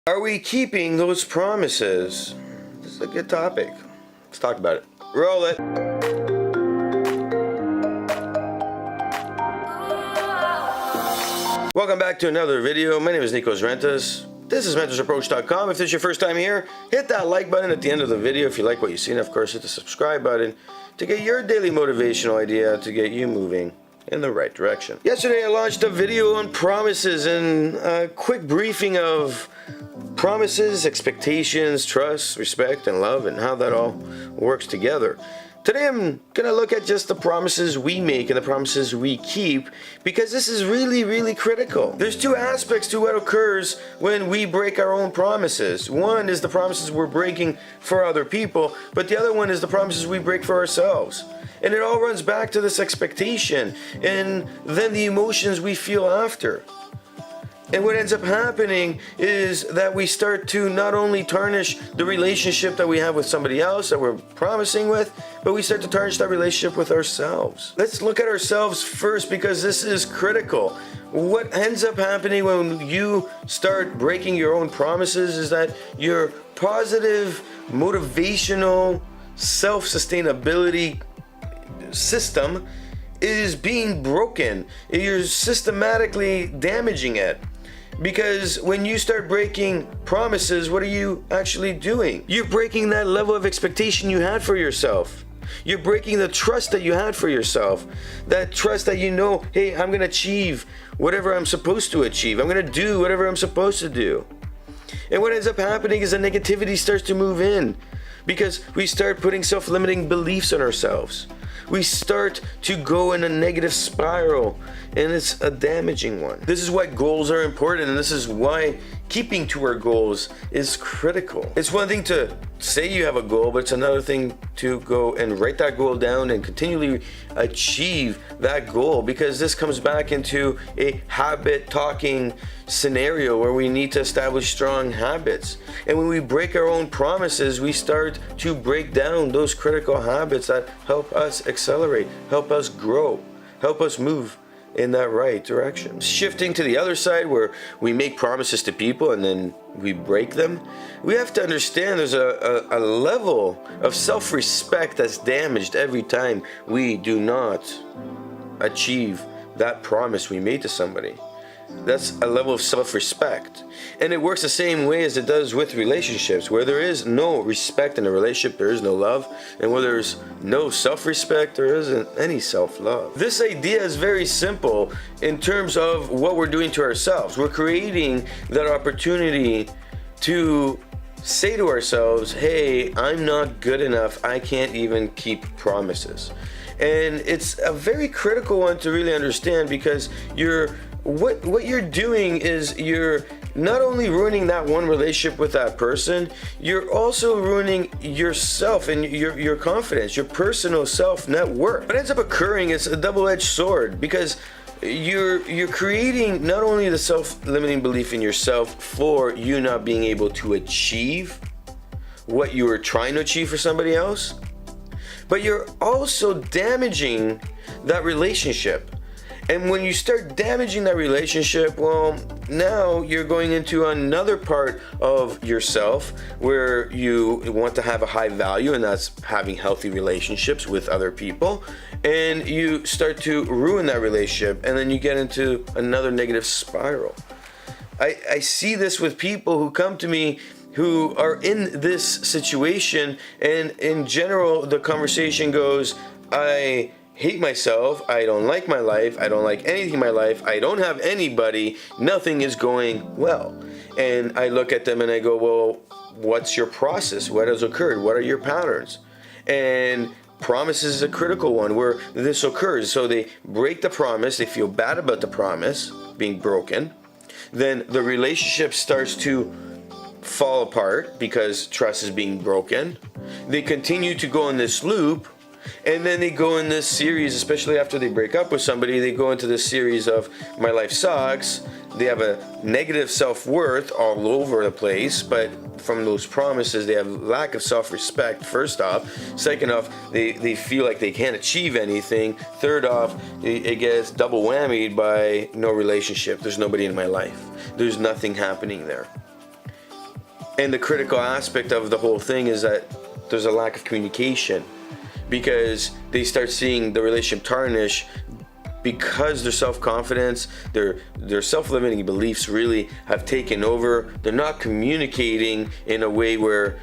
Are we keeping those promises? This is a good topic. Let's talk about it. Roll it. Welcome back to another video. My name is Nikos Rentas. This is mentorsapproach.com. If this is your first time here, hit that like button at the end of the video if you like what you see, and of course hit the subscribe button to get your daily motivational idea to get you moving in the right direction. Yesterday I launched a video on promises and a quick briefing of promises, expectations, trust, respect, and love, and how that all works together. Today I'm going to look at just the promises we make and the promises we keep, because this is really critical. There's two aspects to what occurs when we break our own promises. One is the promises we're breaking for other people, but the other one is the promises we break for ourselves. And it all runs back to this expectation and then the emotions we feel after. And what ends up happening is that we start to not only tarnish the relationship that we have with somebody else that we're promising with, but we start to tarnish that relationship with ourselves. Let's look at ourselves first, because this is critical. What ends up happening when you start breaking your own promises is that your positive, motivational, self-sustainability system is being broken. You're systematically damaging it. Because when you start breaking promises, what are you actually doing? You're breaking that level of expectation you had for yourself. You're breaking the trust that you had for yourself. That trust that you know, hey, I'm gonna achieve whatever I'm supposed to achieve. I'm gonna do whatever I'm supposed to do. And what ends up happening is the negativity starts to move in, because we start putting self-limiting beliefs on ourselves. We start to go in a negative spiral, and it's a damaging one. This is why goals are important, and this is why keeping to our goals is critical. It's one thing to say you have a goal, but it's another thing to go and write that goal down and continually achieve that goal, because this comes back into a habit talking scenario where we need to establish strong habits. And when we break our own promises, we start to break down those critical habits that help us accelerate, help us grow, help us move in that right direction. Shifting to the other side, where we make promises to people and then we break them, we have to understand there's a level of self-respect that's damaged every time we do not achieve that promise we made to somebody. That's a level of self-respect. And it works the same way as it does with relationships. Where there is no respect in a relationship, there is no love. And where there's no self-respect, there isn't any self-love. This idea is very simple in terms of what we're doing to ourselves. We're creating that opportunity to say to ourselves, hey, I'm not good enough. I can't even keep promises. And it's a very critical one to really understand, because what you're doing is you're not only ruining that one relationship with that person, you're also ruining yourself and your confidence, your personal self-net-worth. What ends up occurring is a double-edged sword, because you're creating not only the self-limiting belief in yourself for you not being able to achieve what you were trying to achieve for somebody else, but you're also damaging that relationship. And when you start damaging that relationship, well, now you're going into another part of yourself where you want to have a high value, and that's having healthy relationships with other people. And you start to ruin that relationship, and then you get into another negative spiral. I see this with people who come to me who are in this situation, and in general, the conversation goes, I hate myself, I don't like my life, I don't like anything in my life, I don't have anybody, nothing is going well. And I look at them and I go, well, what's your process? What has occurred? What are your patterns? And promise is a critical one where this occurs. So they break the promise, they feel bad about the promise being broken. Then the relationship starts to fall apart because trust is being broken. They continue to go in this loop, and then they go in this series, especially after they break up with somebody, they go into this series of my life sucks. They have a negative self-worth all over the place, but from those promises they have lack of self-respect, first off. Second off, they feel like they can't achieve anything. Third off, it gets double whammied by no relationship. There's nobody in my life. There's nothing happening there. And the critical aspect of the whole thing is that there's a lack of communication, because they start seeing the relationship tarnish because their self-confidence, their self-limiting beliefs really have taken over. They're not communicating in a way where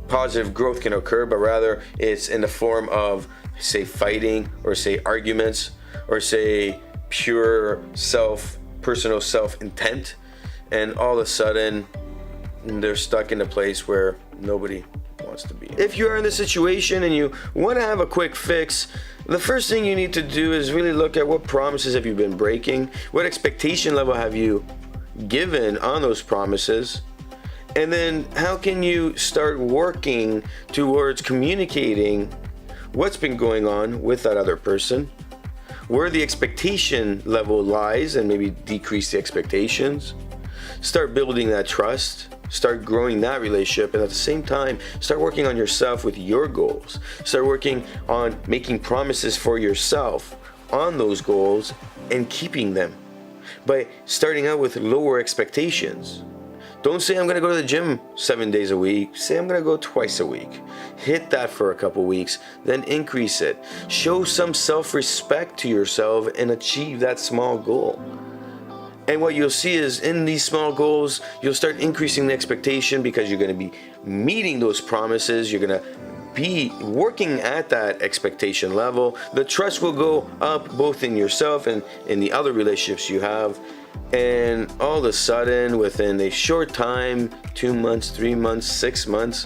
positive growth can occur, but rather it's in the form of, say, fighting, or say arguments, or say pure personal self-intent, and all of a sudden they're stuck in a place where nobody wants to be. If you are in this situation and you want to have a quick fix, the first thing you need to do is really look at what promises have you been breaking, what expectation level have you given on those promises, and then how can you start working towards communicating what's been going on with that other person, where the expectation level lies, and maybe decrease the expectations. Start building that trust, start growing that relationship, and at the same time start working on yourself with your goals. Start working on making promises for yourself on those goals and keeping them by starting out with lower expectations. Don't say I'm gonna go to the gym 7 days a week. Say I'm gonna go twice a week. Hit that for a couple weeks, then increase it. Show some self-respect to yourself and achieve that small goal. And what you'll see is, in these small goals, you'll start increasing the expectation, because you're going to be meeting those promises. You're going to be working at that expectation level. The trust will go up both in yourself and in the other relationships you have. And all of a sudden, within a short time, 2 months, 3 months, 6 months,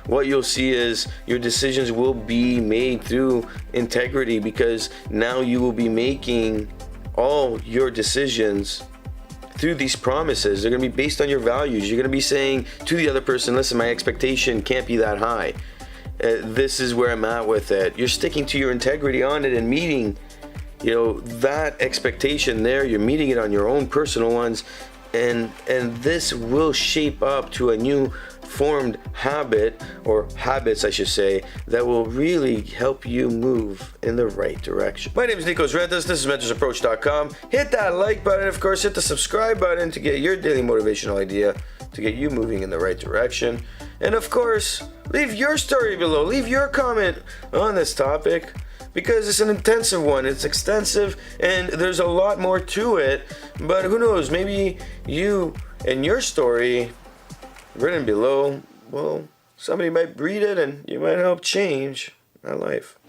what you'll see is your decisions will be made through integrity, because now you will be making all your decisions through these promises. They're going to be based on your values. You're going to be saying to the other person, listen, my expectation can't be that high. This is where I'm at with it. You're sticking to your integrity on it and meeting, that expectation there. You're meeting it on your own personal ones. And this will shape up to a new formed habit, or habits I should say, that will really help you move in the right direction. My name is Nikos Rentas. This is mentorsapproach.com. Hit that like button, of course, hit the subscribe button to get your daily motivational idea to get you moving in the right direction. And of course, leave your story below, leave your comment on this topic, because it's an intensive one, it's extensive, and there's a lot more to it. But who knows, maybe you and your story written below, well, somebody might read it and you might help change my life.